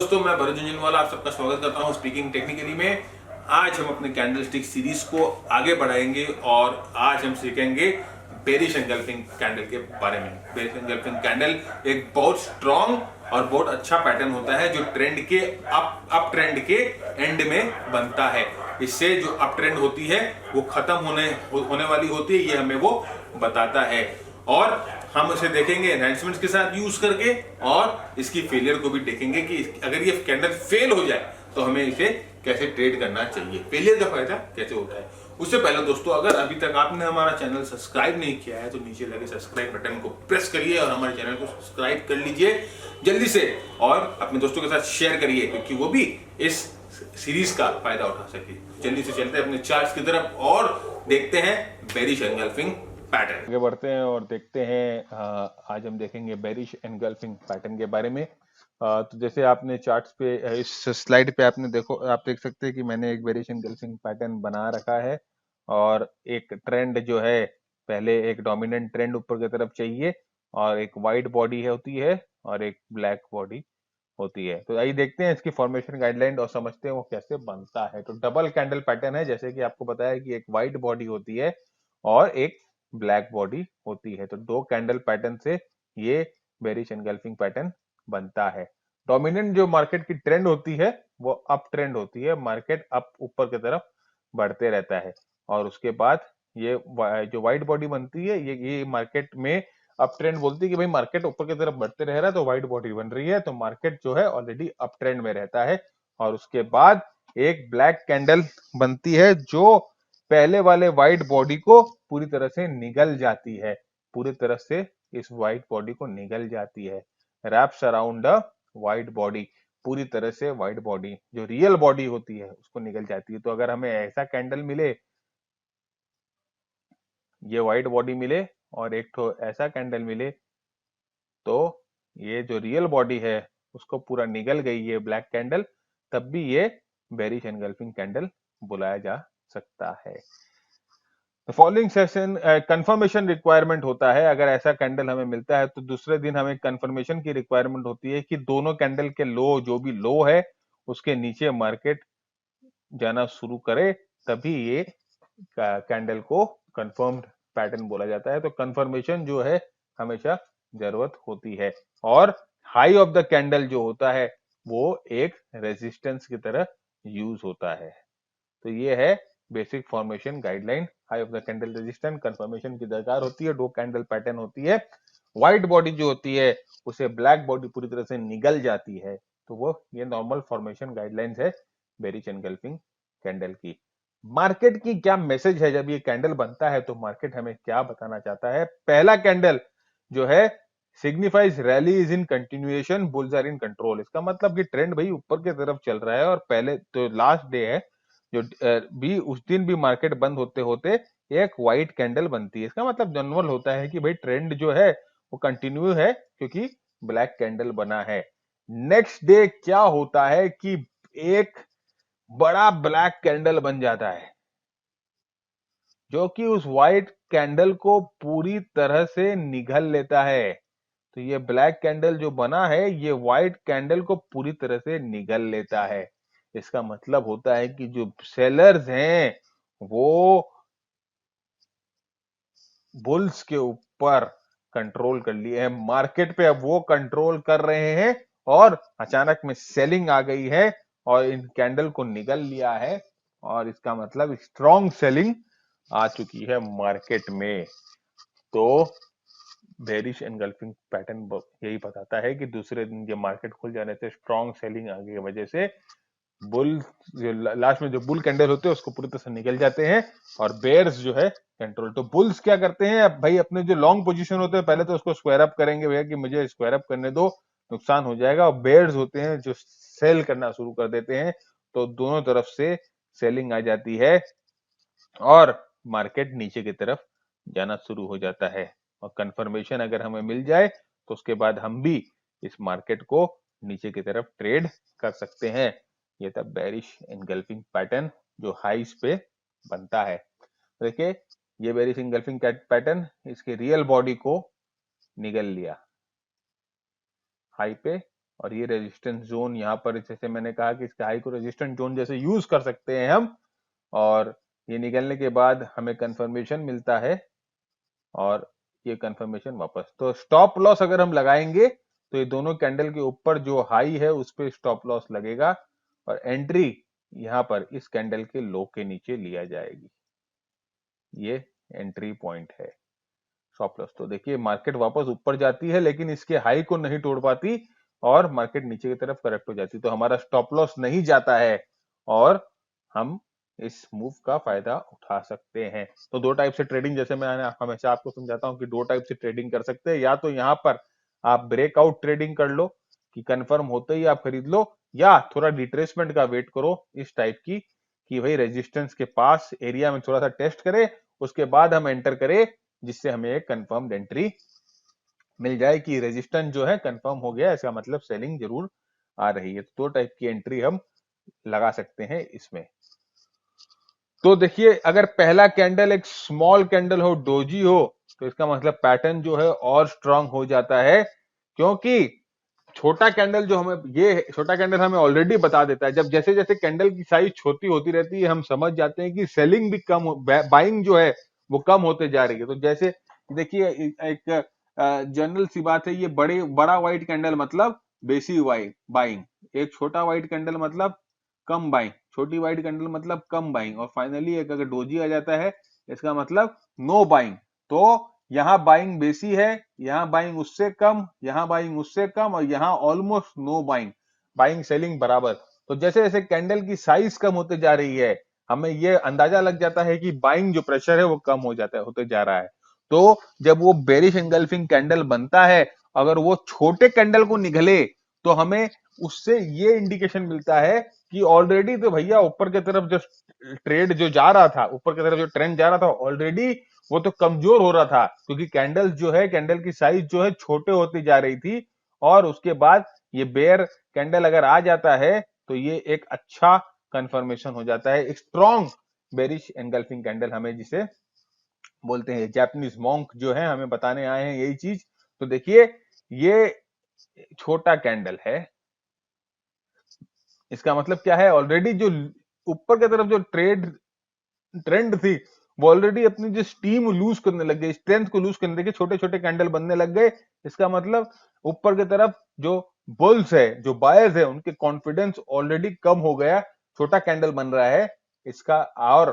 दोस्तों, मैं भरत झुंझुनवाला आप सबका स्वागत करता हूं स्पीकिंग टेक्निकली में। आज हम अपने कैंडलस्टिक सीरीज को आगे बढ़ाएंगे और आज हम सीखेंगे बेरिश एंगल्फिंग कैंडल के बारे में। बेरिश एंगल्फिंग कैंडल एक बहुत स्ट्रॉन्ग और बहुत अच्छा पैटर्न होता है जो ट्रेंड के अप ट्रेंड के एंड में बनता है। इससे जो अप ट्रेंड होती है वो खत्म होने वाली होती है, ये हमें वो बताता है और हम उसे देखेंगे एनहांसमेंट्स के साथ यूज करके और इसकी फेलियर को भी देखेंगे कि अगर ये कैंडल फेल हो जाए तो हमें इसे कैसे ट्रेड करना चाहिए, फेलियर का फायदा कैसे होता है। उससे पहले दोस्तों, अगर अभी तक आपने हमारा चैनल सब्सक्राइब नहीं किया है तो नीचे लगे सब्सक्राइब बटन को प्रेस करिए और हमारे चैनल को सब्सक्राइब कर लीजिए जल्दी से और अपने दोस्तों के साथ शेयर करिए क्योंकि वो भी इस सीरीज का फायदा उठा सके। जल्दी से चलते हैं अपने चार्ट्स की तरफ और देखते हैं बेरिश एंगल्फिंग पैटर्न। आगे बढ़ते हैं और देखते हैं। आज हम देखेंगे बेरिश एनगल्फिंग पैटर्न के बारे में। तो जैसे आपने चार्ट्स पे इस स्लाइड पे आपने देखो, आप देख सकते हैं कि मैंने एक बेरिश एनगल्फिंग पैटर्न बना रखा है और एक ट्रेंड जो है, पहले एक डोमिनेंट ट्रेंड ऊपर की तरफ चाहिए और एक वाइट बॉडी होती है और एक ब्लैक बॉडी होती है। तो आइए देखते हैं इसकी फॉर्मेशन गाइडलाइन और समझते हैं वो कैसे बनता है। तो डबल कैंडल पैटर्न है, जैसे कि आपको बताया कि एक व्हाइट बॉडी होती है और एक ब्लैक बॉडी होती है। तो दो कैंडल पैटर्न से ये बेरिश एनगल्फिंग पैटर्न बनता है। डोमिनेंट जो मार्केट की ट्रेंड होती है वो अप ट्रेंड होती है, मार्केट अप ऊपर की तरफ बढ़ते रहता है और उसके बाद ये जो व्हाइट बॉडी बनती है ये मार्केट में अप ट्रेंड बोलती है कि भाई मार्केट ऊपर की तरफ बढ़ते रह रहा है तो व्हाइट बॉडी बन रही है, तो मार्केट जो है ऑलरेडी अप ट्रेंड में रहता है। और उसके बाद एक ब्लैक कैंडल बनती है जो पहले वाले व्हाइट बॉडी को पूरी तरह से निगल जाती है, पूरी तरह से इस व्हाइट बॉडी को निगल जाती है, wraps around the white body, पूरी तरह से व्हाइट बॉडी जो रियल बॉडी होती है उसको निगल जाती है। तो अगर हमें ऐसा कैंडल मिले, ये व्हाइट बॉडी मिले और एक तो ऐसा कैंडल मिले, तो ये जो रियल बॉडी है उसको पूरा निगल गई है ब्लैक कैंडल, तब भी ये बेरिश एनगल्फिंग कैंडल बुलाया जा सकता है। फॉलोइंग सेशन कंफर्मेशन रिक्वायरमेंट होता है। अगर ऐसा कैंडल हमें मिलता है तो दूसरे दिन हमें कंफर्मेशन की रिक्वायरमेंट होती है कि दोनों कैंडल के लो, जो भी लो है उसके नीचे मार्केट जाना शुरू करे, तभी ये कैंडल को कंफर्म्ड पैटर्न बोला जाता है। तो कंफर्मेशन जो है हमेशा जरूरत होती है और हाई ऑफ द कैंडल जो होता है वो एक रेजिस्टेंस की तरह यूज होता है। तो ये है basic formation guideline. High of the candle resistance confirmation की दरकार होती है, दो कैंडल पैटर्न होती है, व्हाइट बॉडी जो होती है उसे ब्लैक बॉडी पूरी तरह से निगल जाती है। तो वो ये नॉर्मल फॉर्मेशन गाइडलाइंस है बेरिश एनगल्फिंग कैंडल की। मार्केट की क्या मैसेज है जब ये कैंडल बनता है, तो मार्केट हमें क्या बताना चाहता है। पहला कैंडल जो है signifies rally is in continuation, bulls are in control. इसका मतलब कि ट्रेंड भाई ऊपर की तरफ चल रहा है और पहले तो लास्ट डे है जो भी, उस दिन भी मार्केट बंद होते होते एक व्हाइट कैंडल बनती है। इसका मतलब जनरल होता है कि भाई ट्रेंड जो है वो कंटिन्यू है क्योंकि ब्लैक कैंडल बना है। नेक्स्ट डे क्या होता है कि एक बड़ा ब्लैक कैंडल बन जाता है जो कि उस व्हाइट कैंडल को पूरी तरह से निगल लेता है। तो ये ब्लैक कैंडल जो बना है ये व्हाइट कैंडल को पूरी तरह से निगल लेता है। इसका मतलब होता है कि जो सेलर्स हैं वो बुल्स के ऊपर कंट्रोल कर लिए हैं, मार्केट पे अब वो कंट्रोल कर रहे हैं और अचानक में सेलिंग आ गई है और इन कैंडल को निगल लिया है और इसका मतलब स्ट्रॉन्ग सेलिंग आ चुकी है मार्केट में। तो बेरिश एनगल्फिंग पैटर्न यही बताता है कि दूसरे दिन ये मार्केट खुल जाने से स्ट्रॉन्ग सेलिंग आगे की वजह से बुल, जो लास्ट में जो बुल कैंडल होते हैं उसको पूरी तरह से निकल जाते हैं और बेयर्स जो है कंट्रोल। तो बुल्स क्या करते हैं, अब भाई अपने जो लॉन्ग पोजीशन होते हैं पहले तो उसको स्क्वायर अप करेंगे भैया कि मुझे स्क्वायर अप करने दो, नुकसान हो जाएगा। और बेयर्स होते हैं जो सेल करना शुरू कर देते हैं, तो दोनों तरफ से सेलिंग आ जाती है और मार्केट नीचे की तरफ जाना शुरू हो जाता है। और कंफर्मेशन अगर हमें मिल जाए तो उसके बाद हम भी इस मार्केट को नीचे की तरफ ट्रेड कर सकते हैं। ये था बेरिश एनगल्फिंग पैटर्न जो हाईस पे बनता है। देखिए ये बेरिश एनगल्फिंग पैटर्न इसके रियल बॉडी को निगल लिया हाई पे और ये रेजिस्टेंस जोन यहाँ पर, जैसे मैंने कहा कि इसके हाई को रेजिस्टेंस जोन जैसे यूज कर सकते हैं हम, और ये निकलने के बाद हमें कंफर्मेशन मिलता है और ये कंफर्मेशन वापस। तो स्टॉप लॉस अगर हम लगाएंगे तो ये दोनों कैंडल के ऊपर जो हाई है उस पे स्टॉप लॉस लगेगा और एंट्री यहाँ पर इस कैंडल के लो के नीचे लिया जाएगी। ये एंट्री पॉइंट है स्टॉप लॉस। तो देखिए मार्केट वापस ऊपर जाती है लेकिन इसके हाई को नहीं तोड़ पाती और मार्केट नीचे की तरफ करेक्ट हो जाती है, तो हमारा स्टॉप लॉस नहीं जाता है और हम इस मूव का फायदा उठा सकते हैं। तो दो टाइप से ट्रेडिंग, जैसे मैं हमेशा आपको समझाता हूं कि दो टाइप से ट्रेडिंग कर सकते हैं, या तो यहाँ पर आप ब्रेकआउट ट्रेडिंग कर लो कि कंफर्म होते ही आप खरीद लो, या थोड़ा रिट्रेसमेंट का वेट करो इस टाइप की कि भाई रेजिस्टेंस के पास एरिया में थोड़ा सा टेस्ट करे, उसके बाद हम एंटर करें, जिससे हमें एक कंफर्म्ड एंट्री मिल जाए कि रेजिस्टेंस जो है कंफर्म हो गया, इसका मतलब सेलिंग जरूर आ रही है। तो दो टाइप की एंट्री हम लगा सकते हैं इसमें। तो देखिए अगर पहला कैंडल एक स्मॉल कैंडल हो, डोजी हो, तो इसका मतलब पैटर्न जो है और स्ट्रांग हो जाता है, क्योंकि छोटा कैंडल जो हमें, ये छोटा कैंडल हमें ऑलरेडी बता देता है, जब जैसे जैसे कैंडल की साइज छोटी होती रहती है हम समझ जाते हैं कि सेलिंग भी कम हो, बाइंग जो है वो कम होते जा रही है। तो जैसे देखिए एक जनरल सी बात है, ये बड़ा व्हाइट कैंडल मतलब बेसी बाइंग, एक छोटा व्हाइट कैंडल मतलब कम बाइंग, छोटी व्हाइट कैंडल मतलब कम बाइंग, और फाइनली एक अगर डोजी आ जाता है इसका मतलब नो बाइंग। तो यहाँ बाइंग बेसी है, यहाँ बाइंग उससे कम, यहाँ बाइंग उससे कम, और यहाँ almost know buying, buying selling बराबर। तो जैसे जैसे कैंडल की साइज कम होते जा रही है हमें ये अंदाजा लग जाता है कि बाइंग जो प्रेशर है वो कम हो जाता है, होते जा रहा है। तो जब वो बेरिश एंगल्फिंग कैंडल बनता है, अगर वो छोटे कैंडल को निगले तो हमें उससे ये इंडिकेशन मिलता है कि ऑलरेडी तो भैया ऊपर की तरफ जो ट्रेड जो जा रहा था, ऊपर की तरफ जो ट्रेंड जा रहा था ऑलरेडी वो तो कमजोर हो रहा था, क्योंकि कैंडल जो है, कैंडल की साइज जो है छोटे होती जा रही थी, और उसके बाद ये बेयर कैंडल अगर आ जाता है तो ये एक अच्छा कंफर्मेशन हो जाता है, एक स्ट्रॉन्ग बेरिश एंगल्फिंग कैंडल हमें जिसे बोलते हैं। जापानीज मॉन्क जो है हमें बताने आए हैं यही चीज। तो देखिए ये छोटा कैंडल है, इसका मतलब क्या है, ऑलरेडी जो ऊपर की तरफ जो ट्रेंड थी वो ऑलरेडी अपनी जो स्टीम लूज करने लग गई, स्ट्रेंथ को लूज करने, देखिए छोटे छोटे कैंडल बनने लग गए। इसका मतलब ऊपर की तरफ जो बुल्स है, जो बायर्स है, उनके कॉन्फिडेंस ऑलरेडी कम हो गया, छोटा कैंडल बन रहा है इसका, और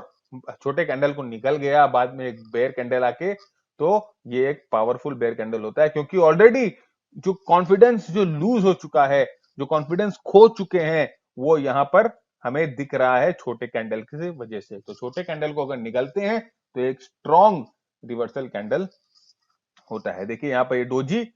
छोटे कैंडल को निकल गया बाद में एक बेयर कैंडल आके, तो ये एक पावरफुल बेयर कैंडल होता है, क्योंकि ऑलरेडी जो कॉन्फिडेंस जो लूज हो चुका है, जो कॉन्फिडेंस खो चुके हैं, वो यहाँ पर हमें दिख रहा है छोटे कैंडल की वजह से। तो छोटे कैंडल को अगर निकलते हैं तो एक स्ट्रॉन्ग रिवर्सल कैंडल होता है। देखिए यहाँ पर ये डोजी,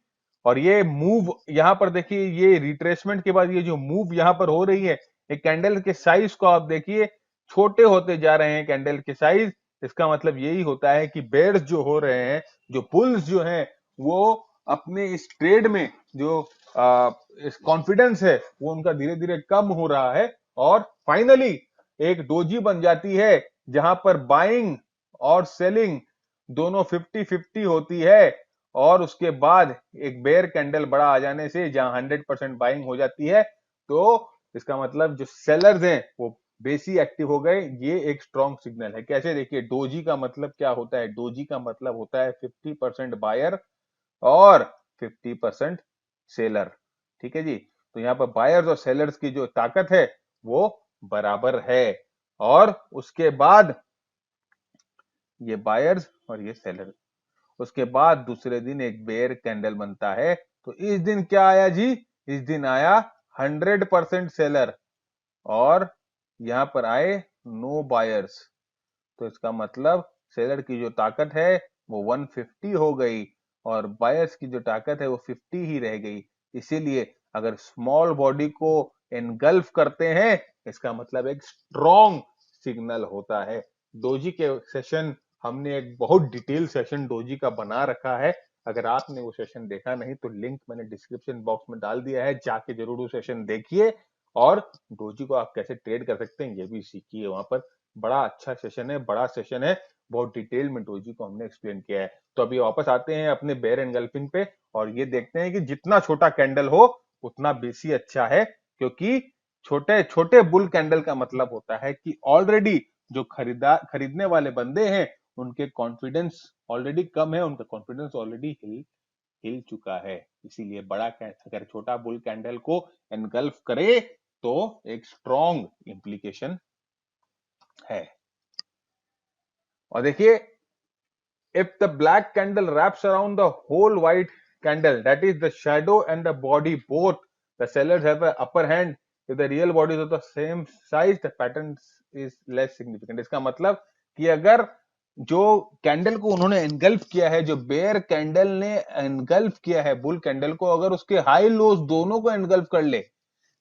और ये मूव यहाँ पर देखिए, ये रिट्रेसमेंट के बाद ये जो मूव यहाँ पर हो रही है, एक कैंडल के साइज को आप देखिए, छोटे होते जा रहे हैं कैंडल के साइज। इसका मतलब यही होता है कि बेयर्स जो हो रहे हैं, जो बुल्स जो हैं, वो अपने इस ट्रेड में जो कॉन्फिडेंस है वो उनका धीरे धीरे कम हो रहा है, और फाइनली एक डोजी बन जाती है जहां पर बाइंग और सेलिंग दोनों 50-50 होती है, और उसके बाद एक बेयर कैंडल बड़ा आ जाने से जहां 100% बाइंग हो जाती है, तो इसका मतलब जो सेलर्स हैं वो बेसी एक्टिव हो गए, ये एक स्ट्रॉन्ग सिग्नल है। कैसे, देखिए डोजी का मतलब क्या होता है, डोजी का मतलब होता है 50% बायर और 50% सेलर, ठीक है जी। तो यहाँ पर बायर्स और सेलर्स की जो ताकत है वो बराबर है, और उसके बाद ये बायर्स और ये सेलर, उसके बाद दूसरे दिन एक बेयर कैंडल बनता है। तो इस दिन क्या आया जी, इस दिन आया 100% सेलर, और यहां पर आए नो बायर्स। तो इसका मतलब सेलर की जो ताकत है वो 150 हो गई, और बायर्स की जो ताकत है वो 50 ही रह गई। इसीलिए अगर स्मॉल बॉडी को एनगल्फ करते हैं, इसका मतलब एक स्ट्रॉन्ग सिग्नल होता है। डोजी के सेशन हमने एक बहुत डिटेल सेशन डोजी का बना रखा है, अगर आपने वो सेशन देखा नहीं तो लिंक मैंने डिस्क्रिप्शन बॉक्स में डाल दिया है, जाके जरूर वो सेशन देखिए, और डोजी को आप कैसे ट्रेड कर सकते हैं ये भी सीखिए वहां पर। बड़ा अच्छा सेशन है, बड़ा सेशन है, बहुत डिटेल में डोजी को हमने एक्सप्लेन किया है। तो अभी वापस आते हैं अपने बेयर एंगल्फिंग पे, और ये देखते हैं कि जितना छोटा कैंडल हो उतना बेसी अच्छा है, क्योंकि छोटे छोटे बुल कैंडल का मतलब होता है कि ऑलरेडी जो खरीदने वाले बंदे हैं उनके कॉन्फिडेंस ऑलरेडी कम है, उनका कॉन्फिडेंस ऑलरेडी हिल चुका है। इसीलिए अगर छोटा बुल कैंडल को एनगल्फ करे तो एक स्ट्रॉन्ग इंप्लीकेशन है। और देखिए, if the black candle wraps around the whole white candle, that is the shadow and the body both, the sellers have an upper hand. If the real bodies of the same size, the pattern is less significant. इसका मतलब कि अगर जो candle को उन्होंने engulf किया है, जो बेयर कैंडल ने एनगल्फ किया है बुल कैंडल को, अगर उसके हाई लोज दोनों को एनगल्फ कर ले,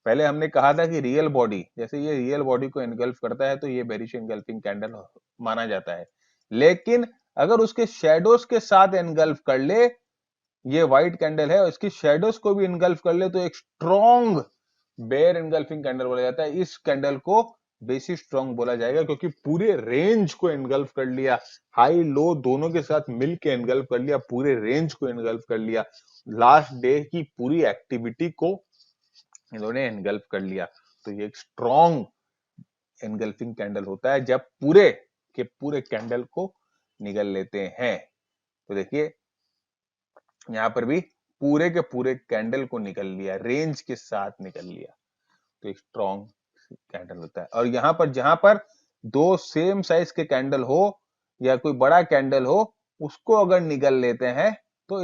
पहले हमने कहा था कि रियल बॉडी, जैसे ये रियल बॉडी को एनगल्फ करता है तो ये बेरिश एनगल्फिंग कैंडल माना जाता है। लेकिन अगर उसके शेडोज के साथ एनगल्फ कर ले, ये व्हाइट कैंडल है और इसकी शेडोज को भी एनगल्फ कर ले, तो एक स्ट्रॉन्ग बेयर एनगल्फिंग कैंडल बोला जाता है। इस कैंडल को बेसिक स्ट्रॉन्ग बोला जाएगा क्योंकि पूरे रेंज को एनगल्फ कर लिया, हाई लो दोनों के साथ मिलके एनगल्फ कर लिया, पूरे रेंज को एनगल्फ कर लिया, लास्ट डे की पूरी एक्टिविटी को इन्होंने एनगल्फ कर लिया। तो ये एक स्ट्रॉन्ग एनगल्फिंग कैंडल होता है जब पूरे के पूरे कैंडल को निगल लेते हैं। तो देखिए यहां पर भी पूरे के पूरे कैंडल को निकल लिया, रेंज के साथ निकल लिया, तो एक स्ट्रॉन्ग कैंडल होता है। और यहां पर जहां पर दो सेम साइज के कैंडल हो या कोई बड़ा कैंडल हो, उसको अगर निगल लेते हैं तो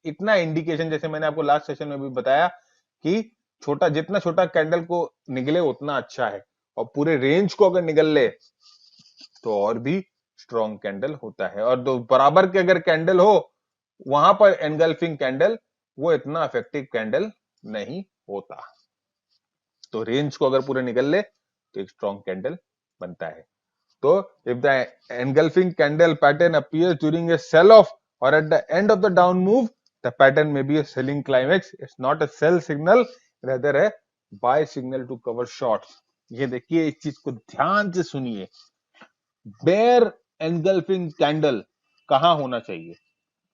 इतना इंडिकेशन, जैसे मैंने आपको लास्ट सेशन में भी बताया कि जितना छोटा कैंडल को निगले उतना अच्छा है, और पूरे रेंज को अगर निगल ले तो और भी स्ट्रॉन्ग कैंडल होता है। और दो बराबर के अगर कैंडल हो, वहां पर एनगल्फिंग कैंडल वो इतना इफेक्टिव कैंडल नहीं होता। तो रेंज को अगर पूरे निगल ले तो एक स्ट्रॉन्ग कैंडल बनता है। तो if the engulfing candle pattern appears during a sell off or at the end of the down move, the pattern may be a selling climax, it's not a sell signal, rather है buy signal to cover shorts. ये देखिए, इस चीज को ध्यान से सुनिए, bear engulfing candle कहां होना चाहिए?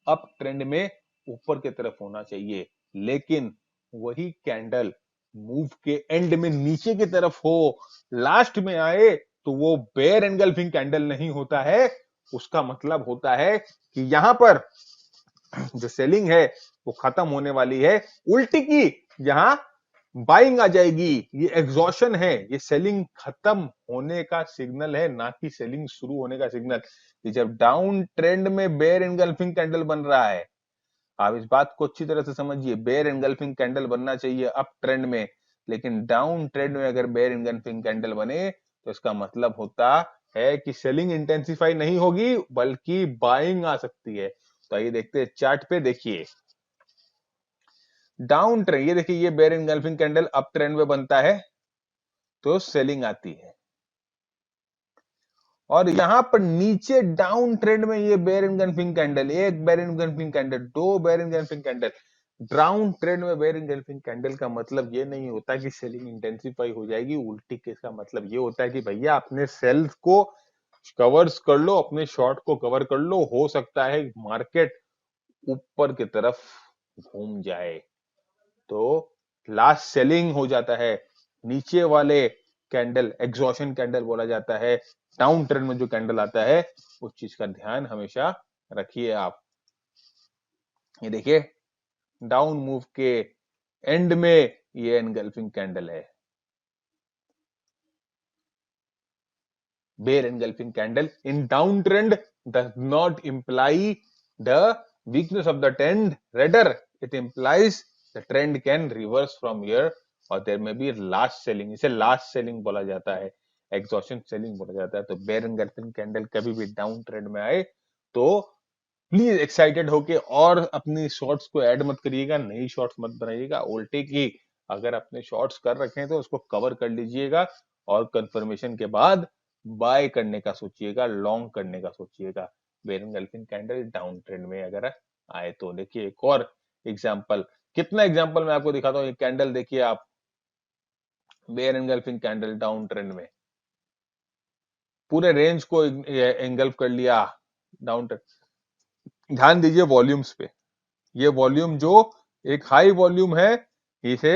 अप ट्रेंड में ऊपर की तरफ होना चाहिए, लेकिन वही कैंडल मूव के एंड में नीचे की तरफ हो, लास्ट में आए, तो वो बेयर एनगल्फिंग कैंडल नहीं होता है। उसका मतलब होता है कि यहां पर जो सेलिंग है वो खत्म होने वाली है, उल्टी की यहां बाइंग आ जाएगी। ये एग्जॉशन है, ये सेलिंग खत्म होने का सिग्नल है, ना कि सेलिंग शुरू होने का सिग्नल। जब डाउन ट्रेंड में बेयर एनगल्फिंग कैंडल बन रहा है, आप इस बात को अच्छी तरह से समझिए, बेयर एनगल्फिंग कैंडल बनना चाहिए अप ट्रेंड में, लेकिन डाउन ट्रेंड में अगर बेयर एनगल्फिंग कैंडल बने तो इसका मतलब होता है कि सेलिंग इंटेंसिफाई नहीं होगी, बल्कि बाइंग आ सकती है। तो आइए देखते हैं चार्ट पे। देखिए डाउन ट्रेंड, ये देखिए, ये bear engulfing candle up trend में बनता है तो सेलिंग आती है, और यहां पर नीचे डाउन ट्रेंड में ये बेयर एनगल्फिंग कैंडल, एक बेयर एनगल्फिंग कैंडल, दो bear engulfing candle. Down trend में बेयर एनगल्फिंग कैंडल का मतलब ये नहीं होता कि सेलिंग इंटेंसिफाई हो जाएगी, उल्टी केस का मतलब ये होता है कि भैया अपने सेल्स को कवर्स कर लो, अपने शॉर्ट को कवर कर लो, हो सकता है मार्केट ऊपर की तरफ घूम जाए, तो लास्ट सेलिंग हो जाता है। नीचे वाले कैंडल एग्जॉशन कैंडल बोला जाता है। डाउन ट्रेंड में जो कैंडल आता है उस चीज का ध्यान हमेशा रखिए आप। ये देखिए, डाउन मूव के एंड में ये एनगल्फिंग कैंडल है। Bear engulfing candle in down trend does not imply the weakness of the trend, rather it implies the trend can reverse from here or there may be last selling, इसे last selling बोला जाता है, exhaustion selling बोला जाता है। तो bear engulfing candle कभी भी डाउन ट्रेंड में आए तो प्लीज एक्साइटेड होके और अपनी शॉर्ट्स को ऐड मत करिएगा, नई शॉर्ट्स मत बनाइएगा, उल्टे की अगर अपने शॉर्ट्स कर रखे हैं तो उसको कवर कर लीजिएगा, और कंफर्मेशन के बाद बाय करने का सोचिएगा, लॉन्ग करने का सोचिएगा bear engulfing candle down trend में अगर आए तो। देखिए एक और एग्जांपल, कितना एग्जांपल मैं आपको दिखाता हूँ। ये कैंडल देखिए आप, bear engulfing candle down trend में पूरे रेंज को एंगल्फ कर लिया डाउन ट्रेंड। ध्यान दीजिए वॉल्यूम्स पे, ये वॉल्यूम जो एक हाई वॉल्यूम है, इसे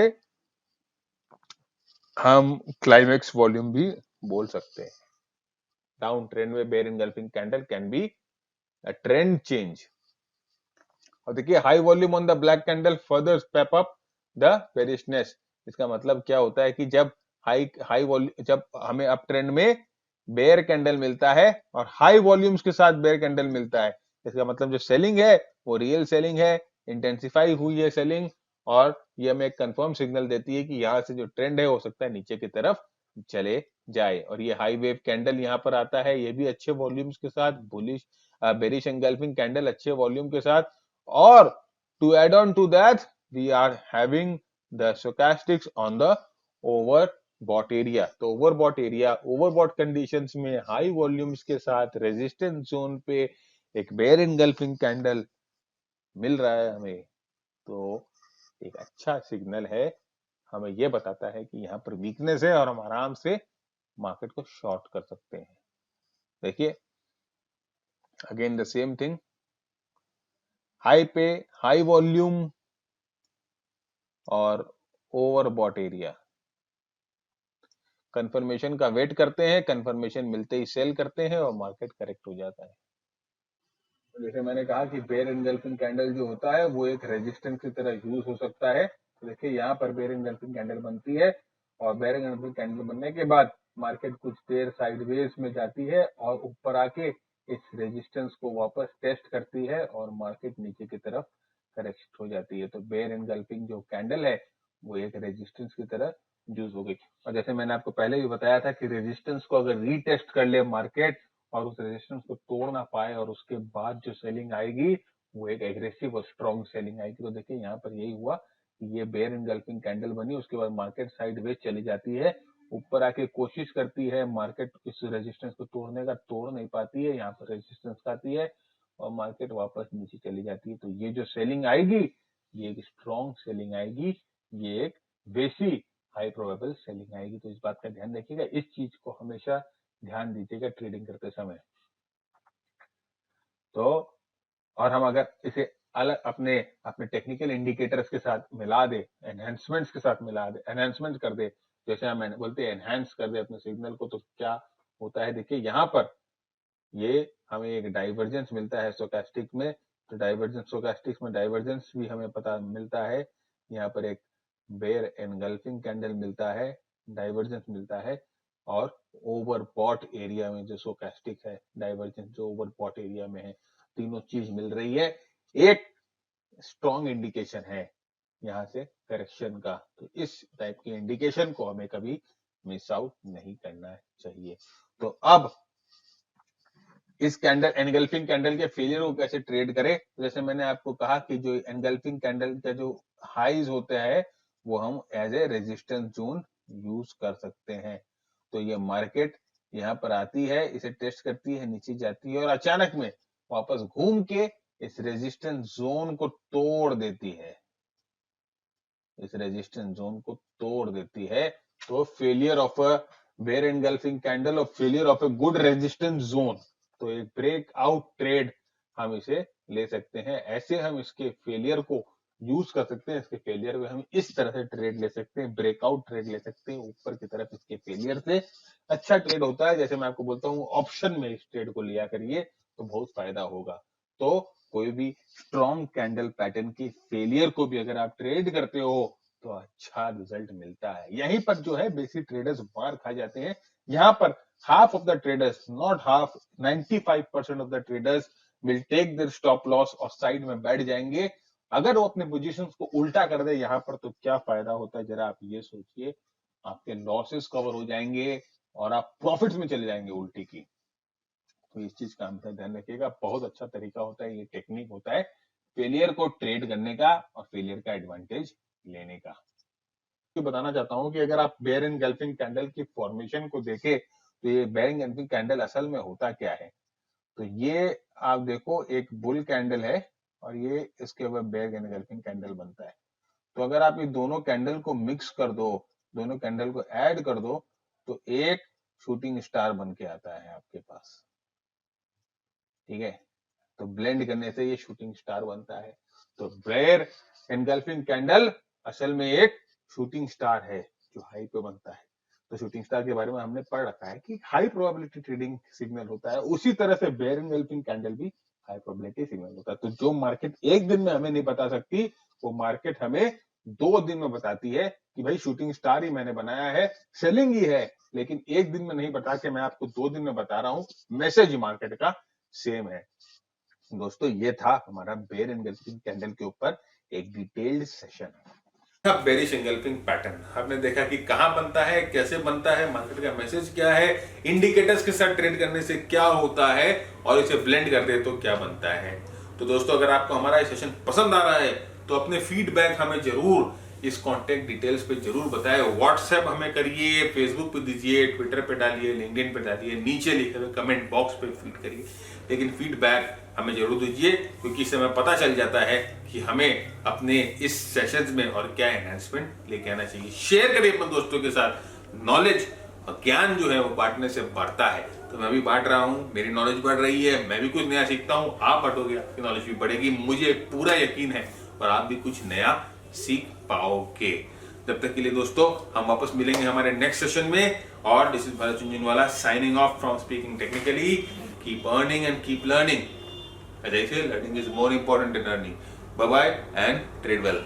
हम क्लाइमेक्स वॉल्यूम भी बोल सकते हैं। डाउन ट्रेंड में bear engulfing candle can be a trend change. और देखिए high volume on the black candle further step up the bearishness. इसका मतलब क्या होता है कि जब हाई हाई वॉल्यूम, जब हमें अप ट्रेंड में बेयर कैंडल मिलता है और हाई वॉल्यूम्स के साथ बेयर कैंडल मिलता है, इसका मतलब जो सेलिंग है वो रियल सेलिंग है, इंटेंसिफाई हुई है सेलिंग, और ये हमें एक कंफर्म सिग्नल देती है कि यहाँ से जो ट्रेंड है हो सकता है नीचे की तरफ चले जाए। और ये हाई वेव कैंडल यहाँ पर आता है, ये भी अच्छे वॉल्यूम्स के साथ, बुलिश बेरिश एंगल्फिंग कैंडल अच्छे वॉल्यूम के साथ। और to add on to that, we are having the stochastics on the overbought area। तो overbought area, overbought conditions में हाई वॉल्यूम्स के साथ रेजिस्टेंस जोन पे एक बेयर एंगल्फिंग कैंडल मिल रहा है हमें, तो एक अच्छा सिग्नल है, हमें यह बताता है कि यहाँ पर वीकनेस है और हम आराम से मार्केट को शॉर्ट कर सकते हैं। देखिए again the same thing, high पे हाई वॉल्यूम और ओवरबॉट एरिया, कंफर्मेशन का वेट करते हैं, कंफर्मेशन मिलते ही सेल करते हैं और मार्केट करेक्ट हो जाता है। तो जैसे मैंने कहा कि बेयर एंगल्फिंग कैंडल जो होता है वो एक रेजिस्टेंस की तरह यूज हो सकता है। तो देखिए यहाँ पर बेयर एंगल्फिंग कैंडल बनती है और बेयर एंगल्फिंग कैंडल बनने के बाद मार्केट कुछ देर साइडवेज में जाती है और ऊपर आके इस रेजिस्टेंस को वापस टेस्ट करती है और मार्केट नीचे की तरफ करेक्ट हो जाती है। तो बेयर एंगल्फिंग जो कैंडल है वो एक रेजिस्टेंस की तरह यूज हो गई। और जैसे मैंने आपको पहले भी बताया था कि रेजिस्टेंस को अगर रीटेस्ट कर ले मार्केट और उस रेजिस्टेंस को तोड़ ना पाए और उसके बाद जो सेलिंग आएगी वो एक एग्रेसिव और स्ट्रॉन्ग सेलिंग आएगी। तो देखिए यहाँ पर यही हुआ कि ये बेयर एंगल्फिंग कैंडल बनी, उसके बाद मार्केट साइडवेज चली जाती है, ऊपर आके कोशिश करती है मार्केट इस रेजिस्टेंस को तोड़ने का, तोड़ नहीं पाती है, यहाँ पर रेजिस्टेंस आती है और मार्केट वापस नीचे चली जाती है। तो ये जो सेलिंग आएगी ये एक स्ट्रॉन्ग सेलिंग आएगी, ये एक बेसी हाई प्रोबेबल सेलिंग आएगी। तो इस बात का ध्यान रखिएगा, इस चीज को हमेशा ध्यान दीजिएगा ट्रेडिंग करते समय। तो और हम अगर इसे अलग अपने अपने टेक्निकल इंडिकेटर्स के साथ मिला दे, एनहेंसमेंट्स के साथ मिला दे, एनहेंसमेंट कर दे, जैसे हम बोलते हैं एनहेंस कर दे अपने सिग्नल को, तो क्या होता है देखिए यहाँ पर ये हमें एक डाइवर्जेंस मिलता है स्टोचैस्टिक में। तो डाइवर्जेंस स्टोचैस्टिक्स में डाइवर्जेंस भी हमें पता मिलता है, यहाँ पर एक बेयर एनगल्फिंग कैंडल मिलता है, डाइवर्जेंस मिलता है, और ओवरबॉट एरिया में जो स्टोचैस्टिक है, डाइवर्जेंस जो ओवरबॉट एरिया में है, तीनों चीज मिल रही है, एक स्ट्रॉन्ग इंडिकेशन है यहाँ से करेक्शन का। तो इस टाइप के इंडिकेशन को हमें कभी मिस आउट नहीं करना चाहिए। तो अब इस कैंडल एनगल्फिंग कैंडल के फेलियर को कैसे ट्रेड करें, जैसे मैंने आपको कहा कि जो एनगल्फिंग कैंडल का जो हाईज होते हैं वो हम as a resistance zone use कर सकते हैं। तो ये मार्केट यहाँ पर आती है, इसे टेस्ट करती है, नीचे जाती है और अचानक में वापस घूम के इस रेजिस्टेंस जोन को तोड़ देती है, इस रेजिस्टेंस जोन को तोड़ देती है। तो failure of a bear engulfing candle और failure of a good resistance zone, तो एक ब्रेक आउट ट्रेड हम इसे ले सकते हैं। ऐसे हम इसके फेलियर को यूज कर सकते हैं, इसके फेलियर में हम इस तरह से ट्रेड ले सकते हैं, ब्रेकआउट ट्रेड ले सकते हैं ऊपर की तरफ, इसके फेलियर से अच्छा ट्रेड होता है। जैसे मैं आपको बोलता हूँ ऑप्शन में इस ट्रेड को लिया करिए तो बहुत फायदा होगा। तो कोई भी स्ट्रॉन्ग कैंडल पैटर्न की फेलियर को भी अगर आप ट्रेड करते हो तो अच्छा रिजल्ट मिलता है। यहीं पर जो है बेसिक ट्रेडर्स मार खा जाते हैं। यहाँ पर half of the traders, not half, 95% of the traders will take their stop loss और साइड में बैठ जाएंगे। अगर वो अपने पोजीशंस को उल्टा कर दे यहाँ पर तो क्या फायदा होता है, जरा आप ये सोचिए। आपके लॉसेस कवर हो जाएंगे और आप प्रॉफिट्स में चले जाएंगे उल्टी की। तो इस चीज का हमेशा ध्यान रखिएगा, बहुत अच्छा तरीका होता है, ये टेक्निक होता है फेलियर को ट्रेड करने का और फेलियर का एडवांटेज लेने का। तो बताना चाहता हूं कि अगर आप बेयर एनगल्फिंग कैंडल की फॉर्मेशन को देखें तो ये बेयर एनगल्फिंग कैंडल असल में होता क्या है। तो ये आप देखो एक बुल कैंडल है और ये इसके ऊपर बेयर एनगल्फिंग कैंडल बनता है। तो अगर आप ये दोनों कैंडल को मिक्स कर दो, दोनों कैंडल को ऐड कर दो तो एक शूटिंग स्टार बन के आता है आपके पास, ठीक है। तो ब्लेंड करने से ये शूटिंग स्टार बनता है। तो बेयर एनगल्फिंग कैंडल असल में एक शूटिंग स्टार है जो हाई पे बनता है। तो शूटिंग स्टार के बारे में हमने पढ़ रखा है कि हाई प्रोबेबिलिटी ट्रेडिंग सिग्नल होता है, उसी तरह से बेयर एनगल्फिंग कैंडल भी हाई प्रोबेबिलिटी सिग्नल होता है। तो जो मार्केट एक दिन में हमें नहीं बता सकती, वो मार्केट हमें 2 दिन में बताती है कि भाई शूटिंग स्टार ही मैंने बनाया है, सेलिंग ही है, लेकिन एक दिन में नहीं बता के मैं आपको 2 दिन में बता रहा हूं, मैसेज मार्केट का सेम है। दोस्तों ये था हमारा बेयर एनगल्फिंग कैंडल के ऊपर एक detailed session. Bearish engulfing pattern आपने देखा कि कहां बनता है, कैसे बनता है, मार्केट का मैसेज क्या है, इंडिकेटर्स के साथ ट्रेड करने से क्या होता है और इसे ब्लेंड कर दे तो क्या बनता है। तो दोस्तों अगर आपको हमारा ये सेशन पसंद आ रहा है तो अपने फीडबैक हमें जरूर इस कॉन्टेक्ट डिटेल्स पे जरूर बताएं। व्हाट्सएप हमें करिए, फेसबुक पे दीजिए, ट्विटर पे डालिए, लिंक्डइन पे डालिए, नीचे लिखे हुए कमेंट बॉक्स पे फीड करिए, लेकिन फीडबैक हमें जरूर दीजिए क्योंकि इससे हमें पता चल जाता है कि हमें अपने इस सेशंस में और क्या एनहांसमेंट लेके आना चाहिए। शेयर करिए अपने दोस्तों के साथ। नॉलेज और ज्ञान जो है वो बांटने से बढ़ता है, तो मैं भी बांट रहा हूँ, मेरी नॉलेज बढ़ रही है, मैं भी कुछ नया सीखता हूँ, आप बांटोगे आपकी नॉलेज भी बढ़ेगी, मुझे पूरा यकीन है, और आप भी कुछ नया सीख पाओगे। जब तक के लिए दोस्तों हम वापस मिलेंगे हमारे नेक्स्ट सेशन में, और this is Bharat Jhunjhunwala signing off from speaking technically. Keep earning and keep learning. As I say, learning is more important than earning. Bye bye and trade well.